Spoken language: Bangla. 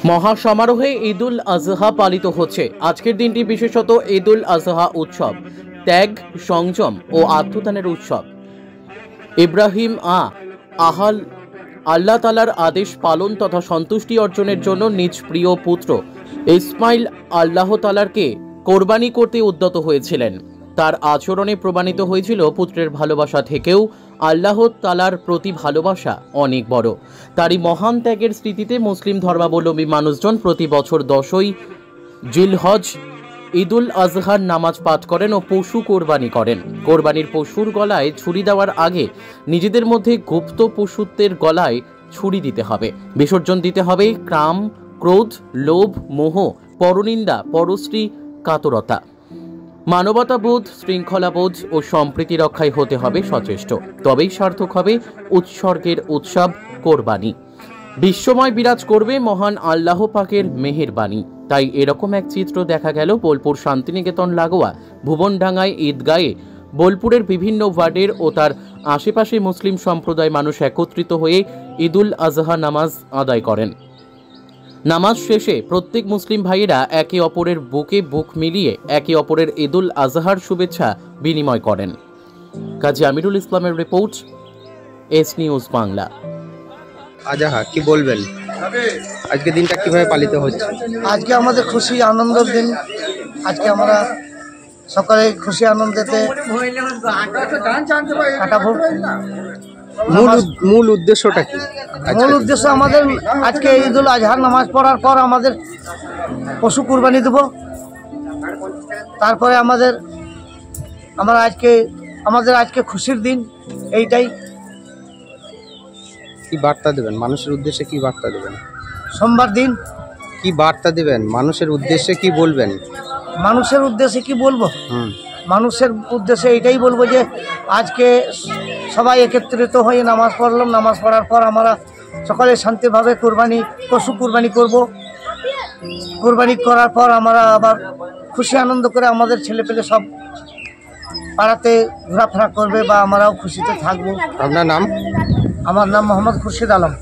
মহাসমারোহে ঈদুল আজহা পালিত হচ্ছে। আজকের দিনটি বিশেষত ঈদুল আজহা উৎসব ত্যাগ, সংযম ও আত্মদানের উৎসব। ইব্রাহিম আহাল আল্লাহ তালার আদেশ পালন তথা সন্তুষ্টি অর্জনের জন্য নিজ প্রিয় পুত্র ইসমাইল আল্লাহ তালারকে কোরবানি করতে উদ্যত হয়েছিলেন। তার আচরণে প্রমাণিত হয়েছিল পুত্রের ভালোবাসা থেকেও আল্লাহ তালার প্রতি ভালোবাসা অনেক বড়। তারই মহান ত্যাগের স্মৃতিতে মুসলিম ধর্মাবলম্বী মানুষজন প্রতি বছর 10ই জিলহজ ঈদুল আজহার নামাজ পাঠ করেন ও পশু কোরবানি করেন। কোরবানির পশুর গলায় ছুরি দেওয়ার আগে নিজেদের মধ্যে গুপ্ত পশুত্বের গলায় ছুরি দিতে হবে। বিসর্জন দিতে হবে কাম, ক্রোধ, লোভ, মোহ, পরনিন্দা, পরশ্রী, কাতরতা। মানবতাবোধ, শৃঙ্খলাবোধ ও সম্প্রীতি রক্ষায় হতে হবে সচেষ্ট। তবেই সার্থক হবে উৎসর্গের উৎসব কোরবানি। বিশ্বময় বিরাজ করবে মহান আল্লাহ পাকের মেহেরবানি। তাই এরকম এক চিত্র দেখা গেল বোলপুর শান্তিনিকেতন লাগোয়া ভুবনডাঙ্গায় ঈদগাহে। বোলপুরের বিভিন্ন ওয়ার্ডের ও তার আশেপাশে মুসলিম সম্প্রদায় মানুষ একত্রিত হয়ে ঈদুল আজহা নামাজ আদায় করেন। নামাজ শেষে প্রত্যেক মুসলিম ভাইয়েরা একে অপরের বুকে বুক মিলিয়ে একে অপরের ঈদুল আজহার শুভেচ্ছা বিনিময় করেন। কাজী আমিরুল ইসলামের রিপোর্ট, এস নিউজ বাংলা। আজহা কি বলবেন, আজকে দিনটা কিভাবে পালিত হচ্ছে? আজকে আমাদের খুশি আনন্দের দিন। আজকে আমরা সকালে খুশি আনন্দেতে কাটাবো। মূল উদ্দেশ্যটা কি? মূল উদ্দেশ্য আমাদের আজকে ঈদুল আজহার নামাজ পড়ার পর আমাদের পশু কুরবানি দেব। তারপরে আমাদের আজকে খুশির দিন। এইটাই। কি বার্তা দেবেন মানুষের উদ্দেশ্যে? কি বার্তা দেবেন? সোমবার দিন কি বার্তা দেবেন মানুষের উদ্দেশ্যে? কি বলবেন মানুষের উদ্দেশ্যে? কি বলবো মানুষের উদ্দেশ্যে? এইটাই বলবো যে আজকে সবাই একত্রিত হয়ে নামাজ পড়লাম। নামাজ পড়ার পর আমরা সকলে শান্তিভাবে পশু কুরবানি করব। কুরবানি করার পর আমরা আবার খুশি আনন্দ করে আমাদের ছেলেপেলে সব পাড়াতে ঘোরাফেরা করবে বা আমরাও খুশিতে থাকবো। আপনার নাম? আমার নাম মোহাম্মদ খুরশিদ আলম।